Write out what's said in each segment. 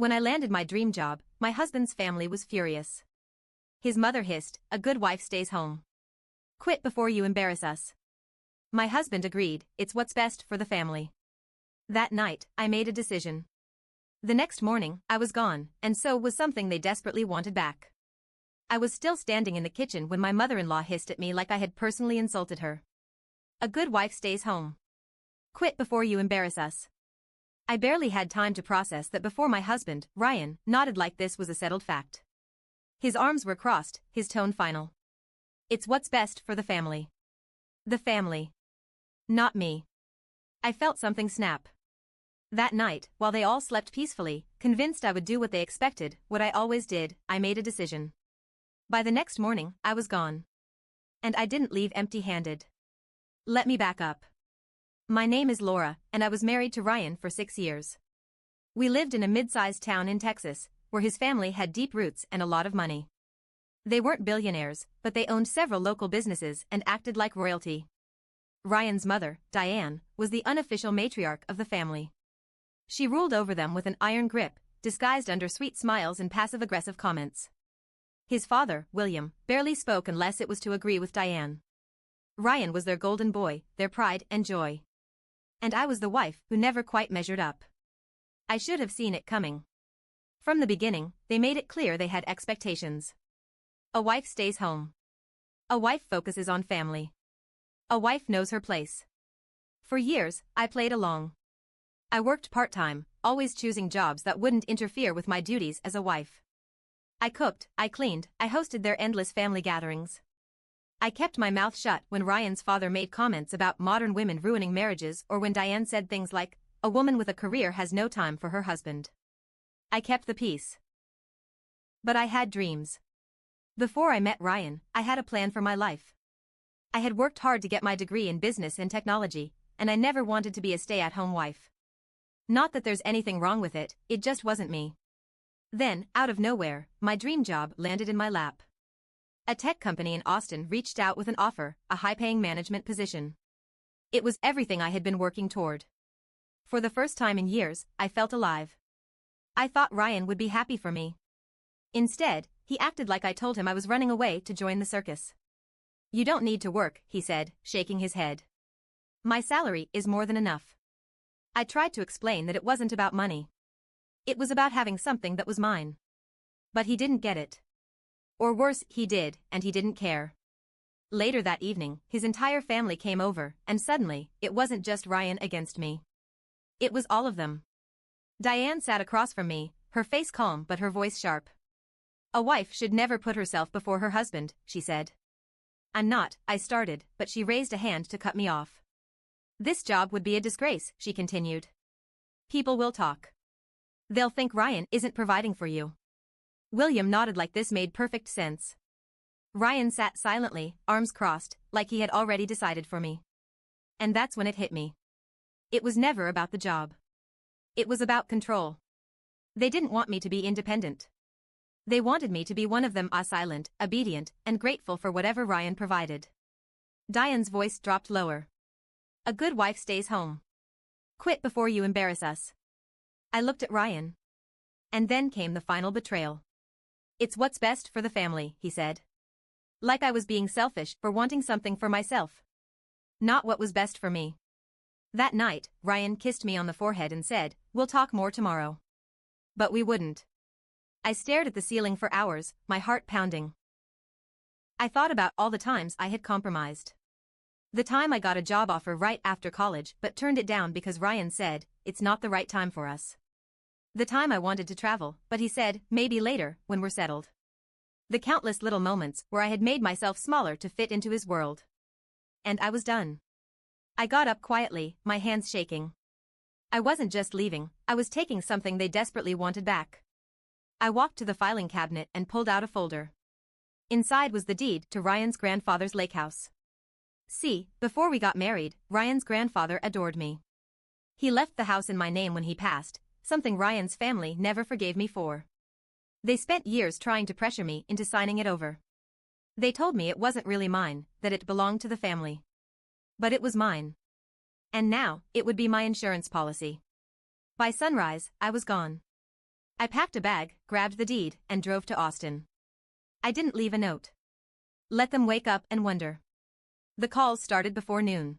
When I landed my dream job, my husband's family was furious. His mother hissed, "A good wife stays home. Quit before you embarrass us." My husband agreed, "It's what's best for the family." That night, I made a decision. The next morning, I was gone, and so was something they desperately wanted back. I was still standing in the kitchen when my mother-in-law hissed at me like I had personally insulted her. "A good wife stays home. Quit before you embarrass us." I barely had time to process that before my husband, Ryan, nodded like this was a settled fact. His arms were crossed, his tone final. "It's what's best for the family." The family. Not me. I felt something snap. That night, while they all slept peacefully, convinced I would do what they expected, what I always did, I made a decision. By the next morning, I was gone. And I didn't leave empty-handed. Let me back up. My name is Laura, and I was married to Ryan for 6 years. We lived in a mid-sized town in Texas, where his family had deep roots and a lot of money. They weren't billionaires, but they owned several local businesses and acted like royalty. Ryan's mother, Diane, was the unofficial matriarch of the family. She ruled over them with an iron grip, disguised under sweet smiles and passive-aggressive comments. His father, William, barely spoke unless it was to agree with Diane. Ryan was their golden boy, their pride and joy. And I was the wife who never quite measured up. I should have seen it coming. From the beginning, they made it clear they had expectations. A wife stays home. A wife focuses on family. A wife knows her place. For years, I played along. I worked part-time, always choosing jobs that wouldn't interfere with my duties as a wife. I cooked, I cleaned, I hosted their endless family gatherings. I kept my mouth shut when Ryan's father made comments about modern women ruining marriages or when Diane said things like, "A woman with a career has no time for her husband." I kept the peace. But I had dreams. Before I met Ryan, I had a plan for my life. I had worked hard to get my degree in business and technology, and I never wanted to be a stay-at-home wife. Not that there's anything wrong with it, it just wasn't me. Then, out of nowhere, my dream job landed in my lap. A tech company in Austin reached out with an offer, a high-paying management position. It was everything I had been working toward. For the first time in years, I felt alive. I thought Ryan would be happy for me. Instead, he acted like I told him I was running away to join the circus. "You don't need to work," he said, shaking his head. "My salary is more than enough." I tried to explain that it wasn't about money. It was about having something that was mine. But he didn't get it. Or worse, he did, and he didn't care. Later that evening, his entire family came over, and suddenly, it wasn't just Ryan against me. It was all of them. Diane sat across from me, her face calm but her voice sharp. "A wife should never put herself before her husband," she said. "I'm not," I started, but she raised a hand to cut me off. "This job would be a disgrace," she continued. "People will talk. They'll think Ryan isn't providing for you." William nodded like this made perfect sense. Ryan sat silently, arms crossed, like he had already decided for me. And that's when it hit me. It was never about the job. It was about control. They didn't want me to be independent. They wanted me to be one of them, silent, obedient, and grateful for whatever Ryan provided. Diane's voice dropped lower. "A good wife stays home. Quit before you embarrass us." I looked at Ryan. And then came the final betrayal. "It's what's best for the family," he said. Like I was being selfish for wanting something for myself. Not what was best for me. That night, Ryan kissed me on the forehead and said, "We'll talk more tomorrow." But we wouldn't. I stared at the ceiling for hours, my heart pounding. I thought about all the times I had compromised. The time I got a job offer right after college but turned it down because Ryan said, "It's not the right time for us." The time I wanted to travel, but he said, "Maybe later, when we're settled." The countless little moments where I had made myself smaller to fit into his world. And I was done. I got up quietly, my hands shaking. I wasn't just leaving, I was taking something they desperately wanted back. I walked to the filing cabinet and pulled out a folder. Inside was the deed to Ryan's grandfather's lake house. See, before we got married, Ryan's grandfather adored me. He left the house in my name when he passed, something Ryan's family never forgave me for. They spent years trying to pressure me into signing it over. They told me it wasn't really mine, that it belonged to the family. But it was mine. And now, it would be my insurance policy. By sunrise, I was gone. I packed a bag, grabbed the deed, and drove to Austin. I didn't leave a note. Let them wake up and wonder. The calls started before noon.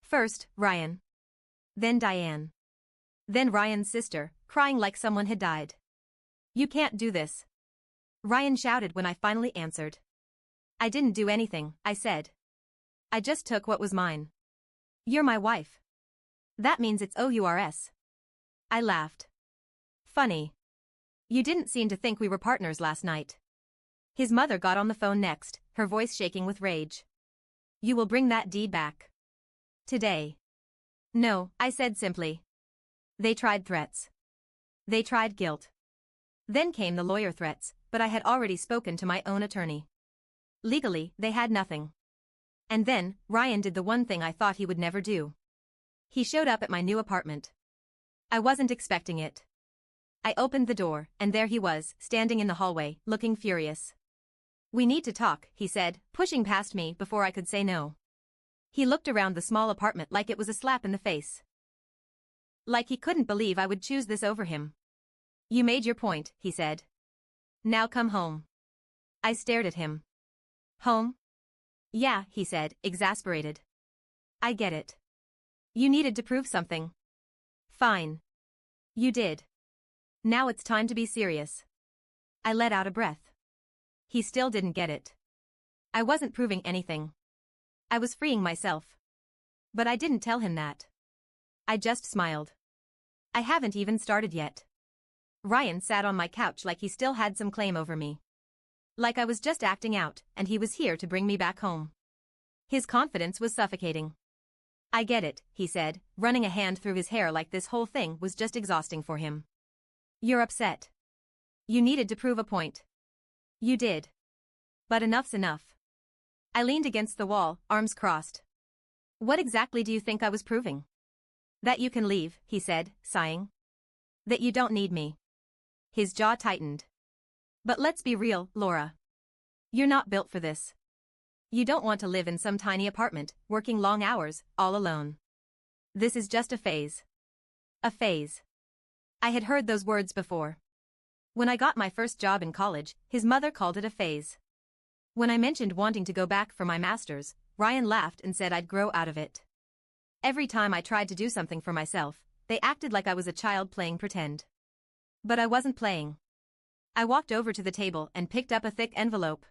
First, Ryan. Then Diane. Then Ryan's sister, crying like someone had died. "You can't do this," Ryan shouted when I finally answered. "I didn't do anything," I said. "I just took what was mine." "You're my wife. That means it's OURS." I laughed. "Funny. You didn't seem to think we were partners last night." His mother got on the phone next, her voice shaking with rage. "You will bring that deed back. Today." "No," I said simply. They tried threats. They tried guilt. Then came the lawyer threats, but I had already spoken to my own attorney. Legally, they had nothing. And then, Ryan did the one thing I thought he would never do. He showed up at my new apartment. I wasn't expecting it. I opened the door, and there he was, standing in the hallway, looking furious. "We need to talk," he said, pushing past me before I could say no. He looked around the small apartment like it was a slap in the face. Like he couldn't believe I would choose this over him. "You made your point," he said. "Now come home." I stared at him. "Home?" "Yeah," he said, exasperated. "I get it. You needed to prove something. Fine. You did. Now it's time to be serious." I let out a breath. He still didn't get it. I wasn't proving anything. I was freeing myself. But I didn't tell him that. I just smiled. I haven't even started yet. Ryan sat on my couch like he still had some claim over me. Like I was just acting out, and he was here to bring me back home. His confidence was suffocating. "I get it," he said, running a hand through his hair like this whole thing was just exhausting for him. "You're upset. You needed to prove a point. You did. But enough's enough." I leaned against the wall, arms crossed. "What exactly do you think I was proving?" "That you can leave," he said, sighing. "That you don't need me." His jaw tightened. "But let's be real, Laura. You're not built for this. You don't want to live in some tiny apartment, working long hours, all alone. This is just a phase." A phase. I had heard those words before. When I got my first job in college, his mother called it a phase. When I mentioned wanting to go back for my master's, Ryan laughed and said I'd grow out of it. Every time I tried to do something for myself, they acted like I was a child playing pretend. But I wasn't playing. I walked over to the table and picked up a thick envelope.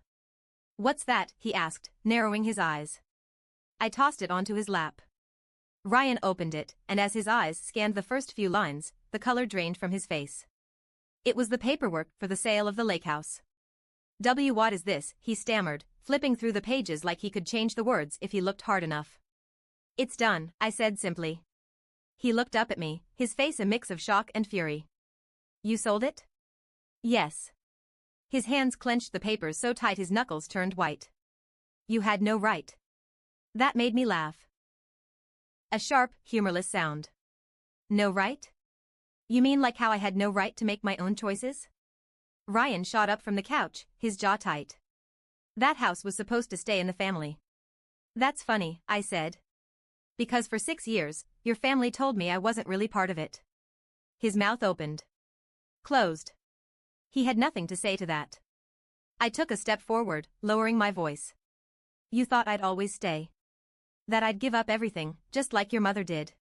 "What's that?" he asked, narrowing his eyes. I tossed it onto his lap. Ryan opened it, and as his eyes scanned the first few lines, the color drained from his face. It was the paperwork for the sale of the lake house. "What is this?" he stammered, flipping through the pages like he could change the words if he looked hard enough. "It's done," I said simply. He looked up at me, his face a mix of shock and fury. "You sold it?" "Yes." His hands clenched the papers so tight his knuckles turned white. "You had no right." That made me laugh. A sharp, humorless sound. "No right? You mean like how I had no right to make my own choices?" Ryan shot up from the couch, his jaw tight. "That house was supposed to stay in the family." "That's funny," I said. "Because for 6 years, your family told me I wasn't really part of it." His mouth opened. Closed. He had nothing to say to that. I took a step forward, lowering my voice. "You thought I'd always stay. That I'd give up everything, just like your mother did.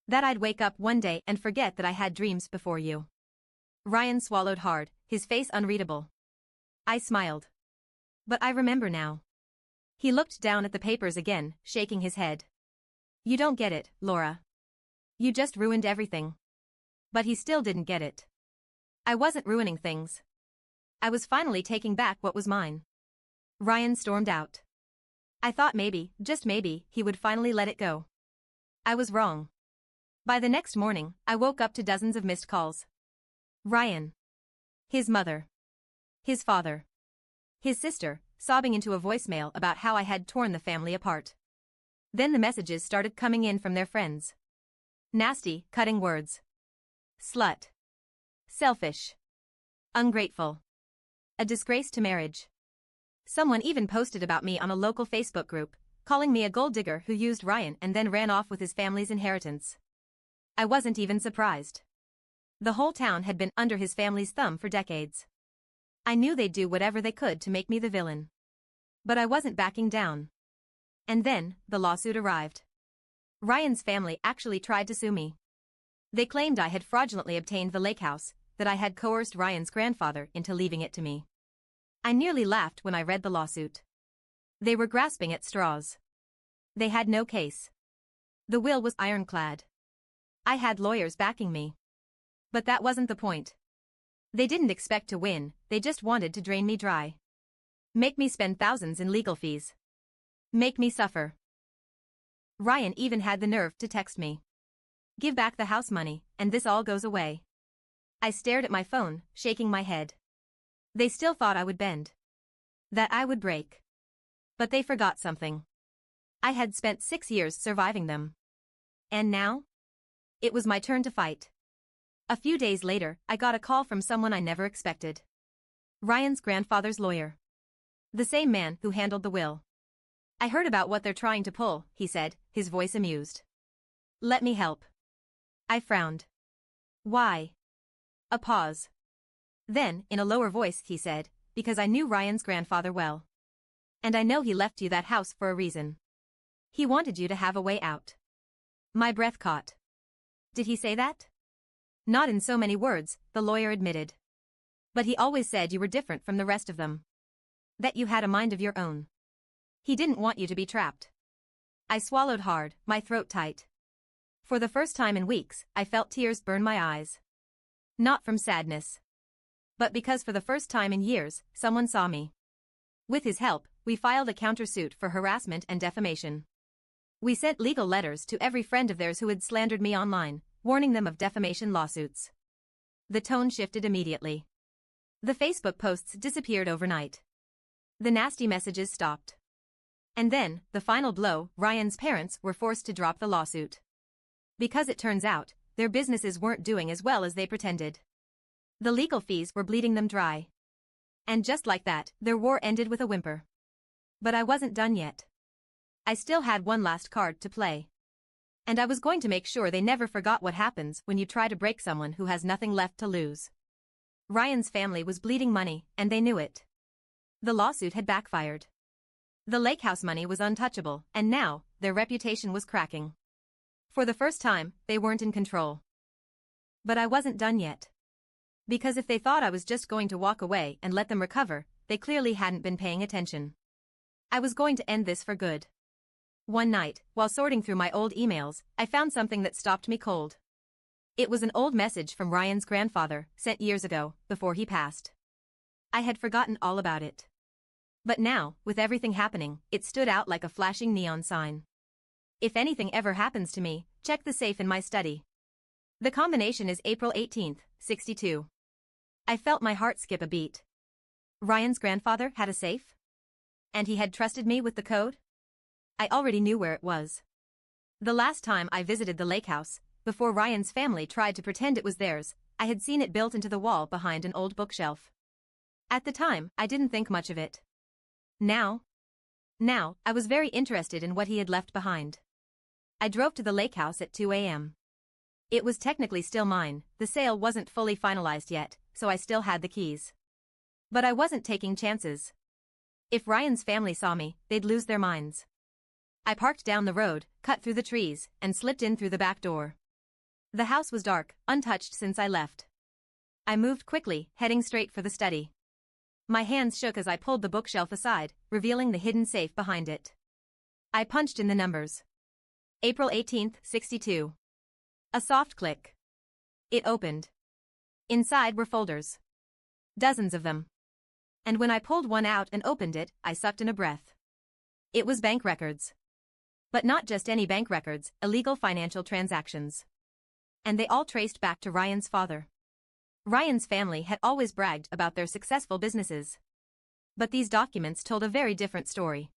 That I'd wake up one day and forget that I had dreams before you." Ryan swallowed hard, his face unreadable. I smiled. "But I remember now." He looked down at the papers again, shaking his head. "You don't get it, Laura. You just ruined everything." But he still didn't get it. I wasn't ruining things. I was finally taking back what was mine. Ryan stormed out. I thought maybe, just maybe, he would finally let it go. I was wrong. By the next morning, I woke up to dozens of missed calls. Ryan. His mother. His father. His sister, sobbing into a voicemail about how I had torn the family apart. Then the messages started coming in from their friends. Nasty, cutting words. Slut. Selfish. Ungrateful. A disgrace to marriage. Someone even posted about me on a local Facebook group, calling me a gold digger who used Ryan and then ran off with his family's inheritance. I wasn't even surprised. The whole town had been under his family's thumb for decades. I knew they'd do whatever they could to make me the villain. But I wasn't backing down. And then, the lawsuit arrived. Ryan's family actually tried to sue me. They claimed I had fraudulently obtained the lake house, that I had coerced Ryan's grandfather into leaving it to me. I nearly laughed when I read the lawsuit. They were grasping at straws. They had no case. The will was ironclad. I had lawyers backing me. But that wasn't the point. They didn't expect to win, they just wanted to drain me dry. Make me spend thousands in legal fees. Make me suffer. Ryan even had the nerve to text me. Give back the house money, and this all goes away. I stared at my phone, shaking my head. They still thought I would bend. That I would break. But they forgot something. I had spent 6 years surviving them. And now? It was my turn to fight. A few days later, I got a call from someone I never expected. Ryan's grandfather's lawyer. The same man who handled the will. I heard about what they're trying to pull, he said, his voice amused. Let me help. I frowned. Why? A pause. Then, in a lower voice, he said, because I knew Ryan's grandfather well. And I know he left you that house for a reason. He wanted you to have a way out. My breath caught. Did he say that? Not in so many words, the lawyer admitted. But he always said you were different from the rest of them. That you had a mind of your own. He didn't want you to be trapped. I swallowed hard, my throat tight. For the first time in weeks, I felt tears burn my eyes. Not from sadness. But because for the first time in years, someone saw me. With his help, we filed a countersuit for harassment and defamation. We sent legal letters to every friend of theirs who had slandered me online, warning them of defamation lawsuits. The tone shifted immediately. The Facebook posts disappeared overnight. The nasty messages stopped. And then, the final blow, Ryan's parents were forced to drop the lawsuit. Because it turns out, their businesses weren't doing as well as they pretended. The legal fees were bleeding them dry. And just like that, their war ended with a whimper. But I wasn't done yet. I still had one last card to play. And I was going to make sure they never forgot what happens when you try to break someone who has nothing left to lose. Ryan's family was bleeding money, and they knew it. The lawsuit had backfired. The lake house money was untouchable, and now, their reputation was cracking. For the first time, they weren't in control. But I wasn't done yet. Because if they thought I was just going to walk away and let them recover, they clearly hadn't been paying attention. I was going to end this for good. One night, while sorting through my old emails, I found something that stopped me cold. It was an old message from Ryan's grandfather, sent years ago, before he passed. I had forgotten all about it. But now, with everything happening, it stood out like a flashing neon sign. If anything ever happens to me, check the safe in my study. The combination is April 18th, 62. I felt my heart skip a beat. Ryan's grandfather had a safe? And he had trusted me with the code? I already knew where it was. The last time I visited the lake house, before Ryan's family tried to pretend it was theirs, I had seen it built into the wall behind an old bookshelf. At the time, I didn't think much of it. Now, I was very interested in what he had left behind. I drove to the lake house at 2 a.m. It was technically still mine, the sale wasn't fully finalized yet, so I still had the keys. But I wasn't taking chances. If Ryan's family saw me, they'd lose their minds. I parked down the road, cut through the trees, and slipped in through the back door. The house was dark, untouched since I left. I moved quickly, heading straight for the study. My hands shook as I pulled the bookshelf aside, revealing the hidden safe behind it. I punched in the numbers. April 18th, 62. A soft click. It opened. Inside were folders. Dozens of them. And when I pulled one out and opened it, I sucked in a breath. It was bank records. But not just any bank records, illegal financial transactions. And they all traced back to Ryan's father. Ryan's family had always bragged about their successful businesses. But these documents told a very different story.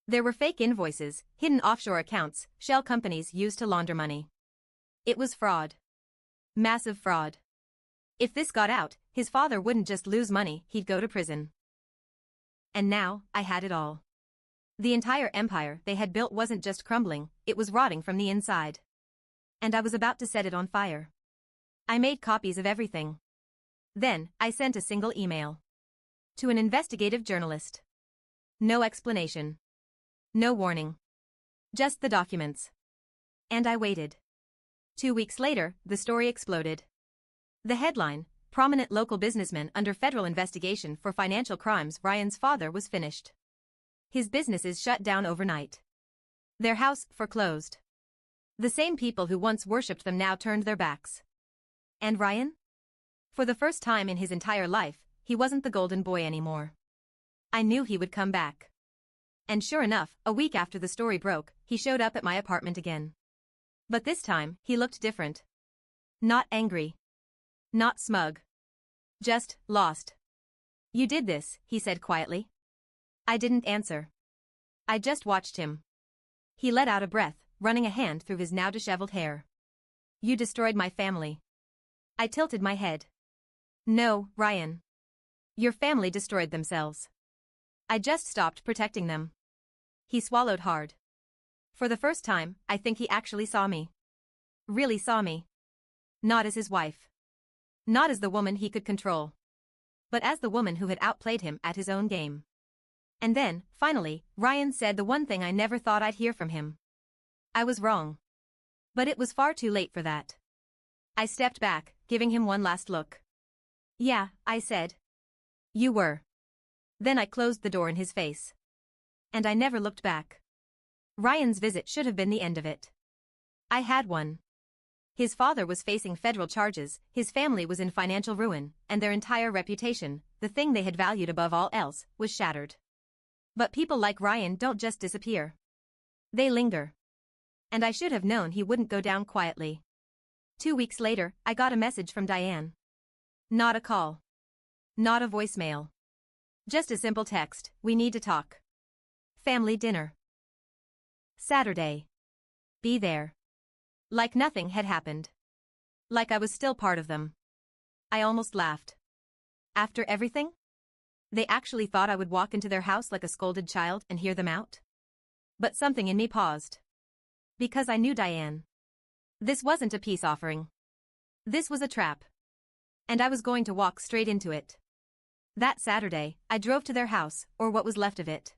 There were fake invoices, hidden offshore accounts, shell companies used to launder money. It was fraud. Massive fraud. If this got out, his father wouldn't just lose money, he'd go to prison. And now, I had it all. The entire empire they had built wasn't just crumbling, it was rotting from the inside. And I was about to set it on fire. I made copies of everything. Then, I sent a single email. To an investigative journalist. No explanation. No warning. Just the documents. And I waited. 2 weeks later, the story exploded. The headline, prominent local businessman under federal investigation for financial crimes. Ryan's father was finished. His businesses shut down overnight. Their house foreclosed. The same people who once worshipped them now turned their backs. And Ryan? For the first time in his entire life, he wasn't the golden boy anymore. I knew he would come back. And sure enough, a week after the story broke, he showed up at my apartment again. But this time, he looked different. Not angry. Not smug. Just lost. You did this, he said quietly. I didn't answer. I just watched him. He let out a breath, running a hand through his now disheveled hair. You destroyed my family. I tilted my head. No, Ryan. Your family destroyed themselves. I just stopped protecting them. He swallowed hard. For the first time, I think he actually saw me. Really saw me. Not as his wife. Not as the woman he could control. But as the woman who had outplayed him at his own game. And then, finally, Ryan said the one thing I never thought I'd hear from him. I was wrong. But it was far too late for that. I stepped back, giving him one last look. Yeah, I said. You were. Then I closed the door in his face. And I never looked back. Ryan's visit should have been the end of it. I had one. His father was facing federal charges, his family was in financial ruin, and their entire reputation, the thing they had valued above all else, was shattered. But people like Ryan don't just disappear. They linger. And I should have known he wouldn't go down quietly. 2 weeks later, I got a message from Diane. Not a call. Not a voicemail. Just a simple text, we need to talk. Family dinner. Saturday. Be there. Like nothing had happened. Like I was still part of them. I almost laughed. After everything? They actually thought I would walk into their house like a scolded child and hear them out? But something in me paused. Because I knew Diane. This wasn't a peace offering. This was a trap. And I was going to walk straight into it. That Saturday, I drove to their house, or what was left of it.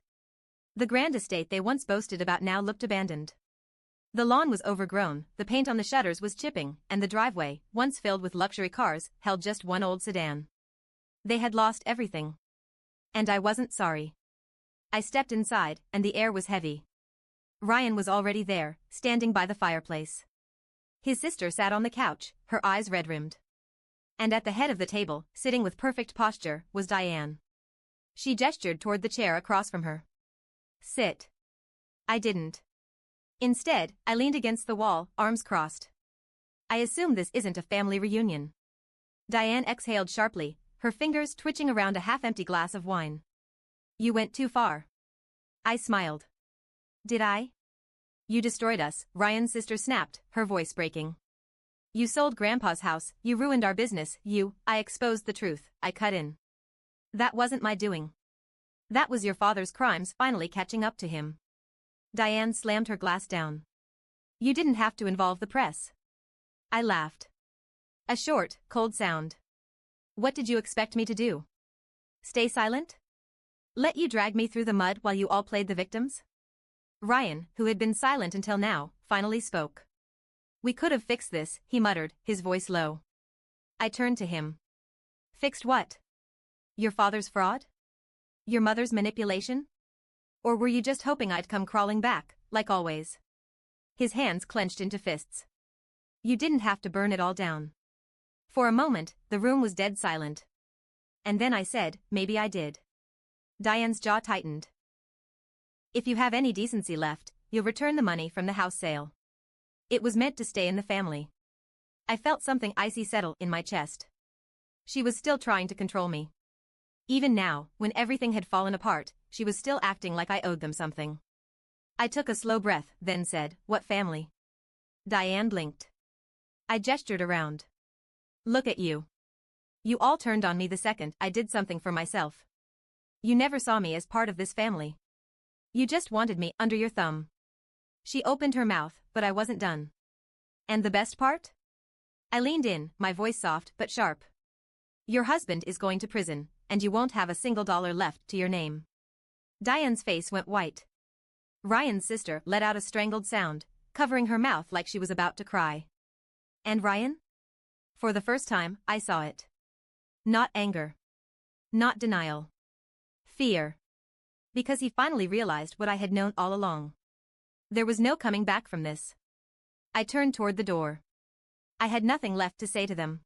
The grand estate they once boasted about now looked abandoned. The lawn was overgrown, the paint on the shutters was chipping, and the driveway, once filled with luxury cars, held just one old sedan. They had lost everything. And I wasn't sorry. I stepped inside, and the air was heavy. Ryan was already there, standing by the fireplace. His sister sat on the couch, her eyes red-rimmed. And at the head of the table, sitting with perfect posture, was Diane. She gestured toward the chair across from her. Sit. I didn't. Instead, I leaned against the wall, arms crossed. I assume this isn't a family reunion. Diane exhaled sharply, her fingers twitching around a half-empty glass of wine. You went too far. I smiled. Did I? You destroyed us, Ryan's sister snapped, her voice breaking. You sold Grandpa's house, you ruined our business, I exposed the truth, I cut in. That wasn't my doing. That was your father's crimes finally catching up to him. Diane slammed her glass down. You didn't have to involve the press. I laughed. A short, cold sound. What did you expect me to do? Stay silent? Let you drag me through the mud while you all played the victims? Ryan, who had been silent until now, finally spoke. We could have fixed this, he muttered, his voice low. I turned to him. Fixed what? Your father's fraud? Your mother's manipulation? Or were you just hoping I'd come crawling back, like always? His hands clenched into fists. You didn't have to burn it all down. For a moment, the room was dead silent. And then I said, maybe I did. Diane's jaw tightened. If you have any decency left, you'll return the money from the house sale. It was meant to stay in the family. I felt something icy settle in my chest. She was still trying to control me. Even now, when everything had fallen apart, she was still acting like I owed them something. I took a slow breath, then said, what family? Diane blinked. I gestured around. Look at you. You all turned on me the second I did something for myself. You never saw me as part of this family. You just wanted me under your thumb. She opened her mouth, but I wasn't done. And the best part? I leaned in, my voice soft but sharp. Your husband is going to prison, and you won't have a single dollar left to your name. Diane's face went white. Ryan's sister let out a strangled sound, covering her mouth like she was about to cry. And Ryan? For the first time, I saw it. Not anger. Not denial. Fear. Because he finally realized what I had known all along. There was no coming back from this. I turned toward the door. I had nothing left to say to them.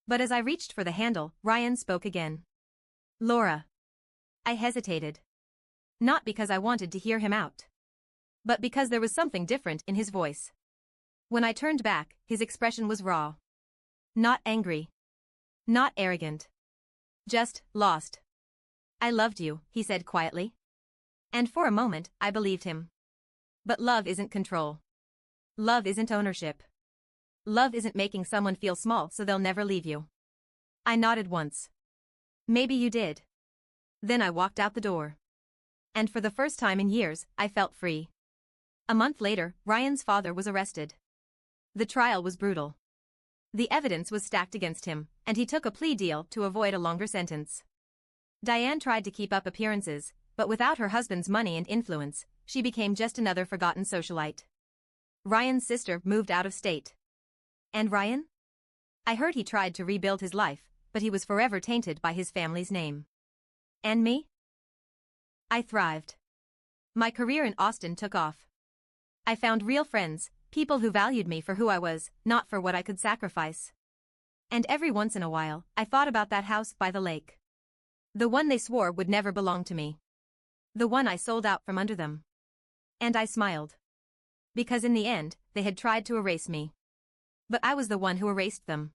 But as I reached for the handle, Ryan spoke again. Laura. I hesitated. Not because I wanted to hear him out. But because there was something different in his voice. When I turned back, his expression was raw. Not angry. Not arrogant. Just lost. I loved you, he said quietly. And for a moment, I believed him. But love isn't control. Love isn't ownership. Love isn't making someone feel small so they'll never leave you. I nodded once. Maybe you did. Then I walked out the door. And for the first time in years, I felt free. A month later, Ryan's father was arrested. The trial was brutal. The evidence was stacked against him, and he took a plea deal to avoid a longer sentence. Diane tried to keep up appearances, but without her husband's money and influence, she became just another forgotten socialite. Ryan's sister moved out of state. And Ryan? I heard he tried to rebuild his life, but he was forever tainted by his family's name. And me? I thrived. My career in Austin took off. I found real friends, people who valued me for who I was, not for what I could sacrifice. And every once in a while, I thought about that house by the lake. The one they swore would never belong to me. The one I sold out from under them. And I smiled. Because in the end, they had tried to erase me. But I was the one who erased them.